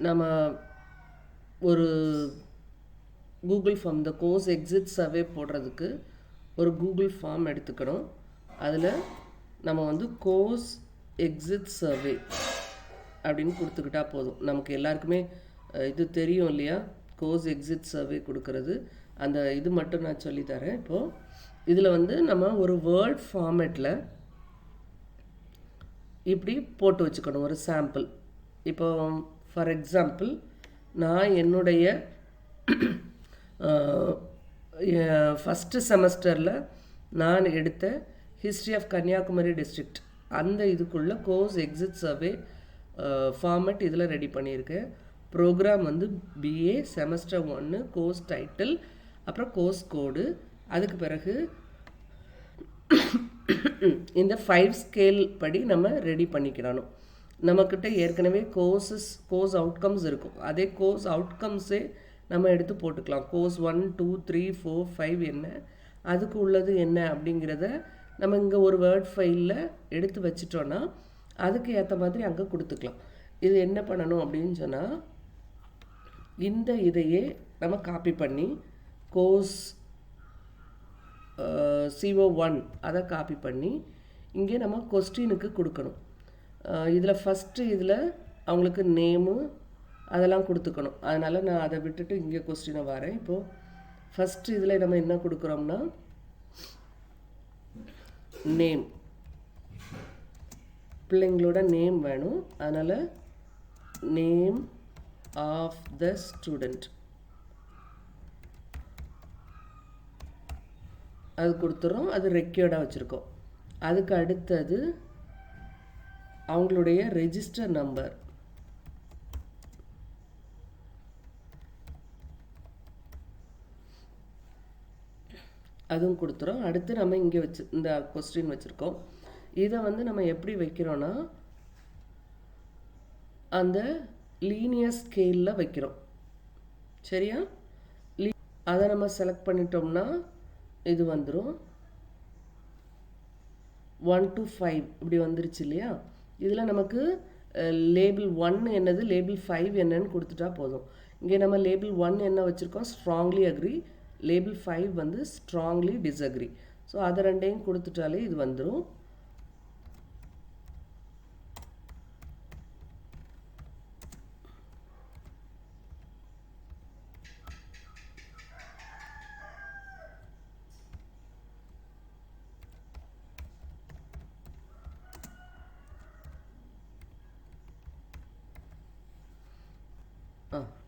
நம்ம ஒரு Google form, இந்த கோர்ஸ் எக்ஸிட் சர்வே போடுறதுக்கு ஒரு கூகுள் ஃபார்ம் எடுத்துக்கணும். அதில் நம்ம வந்து கோர்ஸ் எக்ஸிட் சர்வே அப்படின்னு கொடுத்துக்கிட்டா போதும். நமக்கு எல்லாருக்குமே இது தெரியும் இல்லையா, கோர்ஸ் எக்ஸிட் சர்வே கொடுக்கறது. அந்த இது மட்டும் நான் சொல்லித்தரேன். இப்போது இதில் வந்து நம்ம ஒரு வேர்ட் ஃபார்மேட்டில் இப்படி போட்டு வச்சுக்கணும் ஒரு சாம்பிள். இப்போ ஃபார் எக்ஸாம்பிள் நான் என்னுடைய ஃபஸ்ட்டு செமஸ்டரில் நான் எடுத்த ஹிஸ்ட்ரி ஆஃப் கன்னியாகுமரி டிஸ்ட்ரிக்ட் அந்த இதுக்குள்ள கோர்ஸ் எக்ஸிட் சர்வே ஃபார்மேட் இதில் ரெடி பண்ணியிருக்கேன். ப்ரோக்ராம் வந்து பிஏ செமஸ்டர் 1, கோர்ஸ் டைட்டில், அப்புறம் கோர்ஸ் கோடு, அதுக்கு பிறகு இந்த 5 ஸ்கேல் படி நம்ம ரெடி பண்ணிக்கிறணும். நம்மக்கிட்ட ஏற்கனவே கோர்ஸ் அவுட்கம்ஸ் இருக்கும். அதே கோர்ஸ் அவுட்கம்ஸே நம்ம எடுத்து போட்டுக்கலாம். கோர்ஸ் 1, 2, 3, 4, 5 என்ன, அதுக்கு உள்ளது என்ன அப்படிங்கிறத நம்ம இங்கே ஒரு வேர்ட் ஃபைலில் எடுத்து வச்சிட்டோன்னா அதுக்கு ஏற்ற மாதிரி அங்கே கொடுத்துக்கலாம். இது என்ன பண்ணணும் அப்படின்னு சொன்னால், இந்த இதையே நம்ம காப்பி பண்ணி கோர்ஸ் CO1 அதை காப்பி பண்ணி இங்கே நம்ம கொஸ்டினுக்கு கொடுக்கணும். இதில் ஃபஸ்ட்டு இதில் அவங்களுக்கு நேமு அதெல்லாம் கொடுத்துக்கணும். அதனால் நான் அதை விட்டுட்டு இங்கே கொஸ்டினை வரேன். இப்போது ஃபஸ்ட்டு இதில் நம்ம என்ன கொடுக்குறோம்னா நேம், பிள்ளைங்களோட நேம் வேணும். அதனால் நேம் ஆஃப் த ஸ்டூடெண்ட் அது கொடுத்துறோம். அது ரெக்கார்டாக வச்சுருக்கோம். அதுக்கு அடுத்தது அவங்களுடைய ரெஜிஸ்டர் நம்பர், அதுவும் கொடுத்துறோம். அடுத்து நம்ம இங்கே இந்த கொஸ்டின் வச்சுருக்கோம். இதை வந்து நம்ம எப்படி வைக்கிறோன்னா அந்த லீனியர் ஸ்கேலில் வைக்கிறோம். சரியா? அதை நம்ம செலக்ட் பண்ணிட்டோம்னா இது வந்துடும் 1 to 5 இப்படி வந்துருச்சு இல்லையா. இதில் நமக்கு லேபிள் 1 என்னது, லேபிள் 5 என்னன்னு கொடுத்துட்டா போதும். இங்கே நம்ம லேபிள் 1 என்ன வச்சுருக்கோம், ஸ்ட்ராங்லி அக்ரி. லேபிள் 5 வந்து ஸ்ட்ராங்லி டிஸ்அக்ரி. ஸோ அதை ரெண்டையும் கொடுத்துட்டாலே இது வந்துடும்.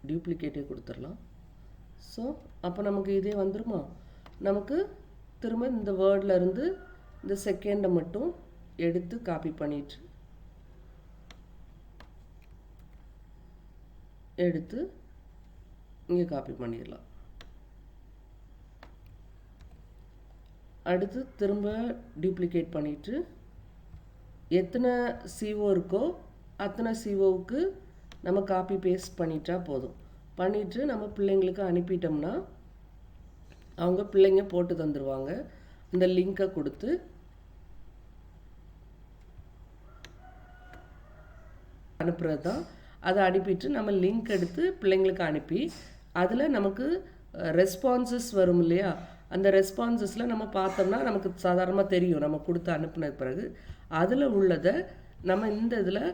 டியூப்ளிகேட்டே கொடுத்துடலாம். ஸோ அப்போ நமக்கு இதே வந்துருமா. நமக்கு திரும்ப இந்த வேர்டில் இருந்து இந்த செகண்டை மட்டும் எடுத்து காப்பி பண்ணிட்டு எடுத்து இங்கே காப்பி பண்ணிடலாம். அடுத்து திரும்ப டியூப்ளிகேட் பண்ணிவிட்டு எத்தனை CO இருக்கோ அத்தனை COவுக்கு நம்ம காப்பி பேஸ்ட் பண்ணிட்டா போதும். பண்ணிவிட்டு நம்ம பிள்ளைங்களுக்கு அனுப்பிட்டோம்னா அவங்க பிள்ளைங்க போட்டு தந்துடுவாங்க. இந்த லிங்கை கொடுத்து அனுப்புறது தான். அதை அனுப்பிட்டு நம்ம லிங்க் எடுத்து பிள்ளைங்களுக்கு அனுப்பி அதில் நமக்கு ரெஸ்பான்சஸ் வரும் இல்லையா. அந்த ரெஸ்பான்சஸில் நம்ம பார்த்தோம்னா நமக்கு சாதாரணமாக தெரியும் நம்ம கொடுத்து அனுப்பின பிறகு. அதில் உள்ளதை நம்ம இந்த இதில்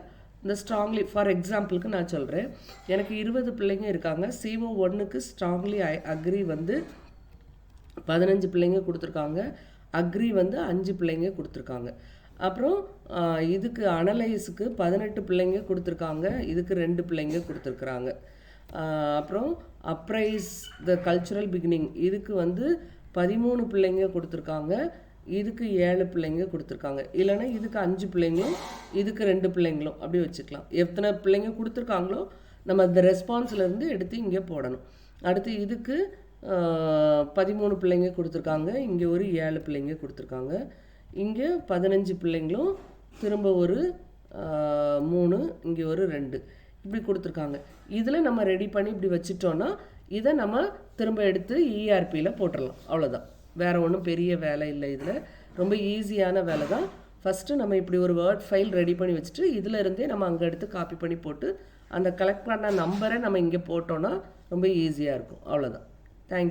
இந்த ஸ்ட்ராங்லி, ஃபார் எக்ஸாம்பிளுக்கு நான் சொல்கிறேன், எனக்கு 20 பிள்ளைங்க இருக்காங்க. CO1க்கு ஸ்ட்ராங்லி அக்ரி வந்து 15 பிள்ளைங்க கொடுத்துருக்காங்க. அக்ரி வந்து 5 பிள்ளைங்க கொடுத்துருக்காங்க. அப்புறம் இதுக்கு அனலைஸுக்கு 18 பிள்ளைங்க கொடுத்துருக்காங்க. இதுக்கு 2 பிள்ளைங்க கொடுத்துருக்குறாங்க. அப்புறம் அப்ரைஸ் த கல்ச்சுரல் பிகினிங் இதுக்கு வந்து 13 பிள்ளைங்க கொடுத்துருக்காங்க. இதுக்கு 7 பிள்ளைங்க கொடுத்துருக்காங்க. இல்லைன்னா இதுக்கு 5 பிள்ளைங்களும் இதுக்கு 2 பிள்ளைங்களும் அப்படி வச்சுக்கலாம். எத்தனை பிள்ளைங்க கொடுத்துருக்காங்களோ நம்ம அந்த ரெஸ்பான்ஸ்லேருந்து எடுத்து இங்கே போடணும். அடுத்து இதுக்கு 13 பிள்ளைங்க கொடுத்துருக்காங்க. இங்கே ஒரு 7 பிள்ளைங்க கொடுத்துருக்காங்க. இங்கே 15 பிள்ளைங்களும் திரும்ப ஒரு 3, இங்கே ஒரு 2 இப்படி கொடுத்துருக்காங்க. இதில் நம்ம ரெடி பண்ணி இப்படி வச்சுட்டோன்னா இதை நம்ம திரும்ப எடுத்து ERPயில் போட்டுடலாம். அவ்வளோதான். வேறு ஒன்றும் பெரிய வேலை இல்லை. இதில் ரொம்ப ஈஸியான வேலை தான். ஃபஸ்ட்டு நம்ம இப்படி ஒரு வேர்ட் ஃபைல் ரெடி பண்ணி வச்சுட்டு இதில் இருந்தே நம்ம அங்கே எடுத்து காப்பி பண்ணி போட்டு அந்த கலெக்ட் பண்ண நம்பரை நம்ம இங்கே போட்டோன்னா ரொம்ப ஈஸியாக இருக்கும். அவ்வளோதான். தேங்க்யூ.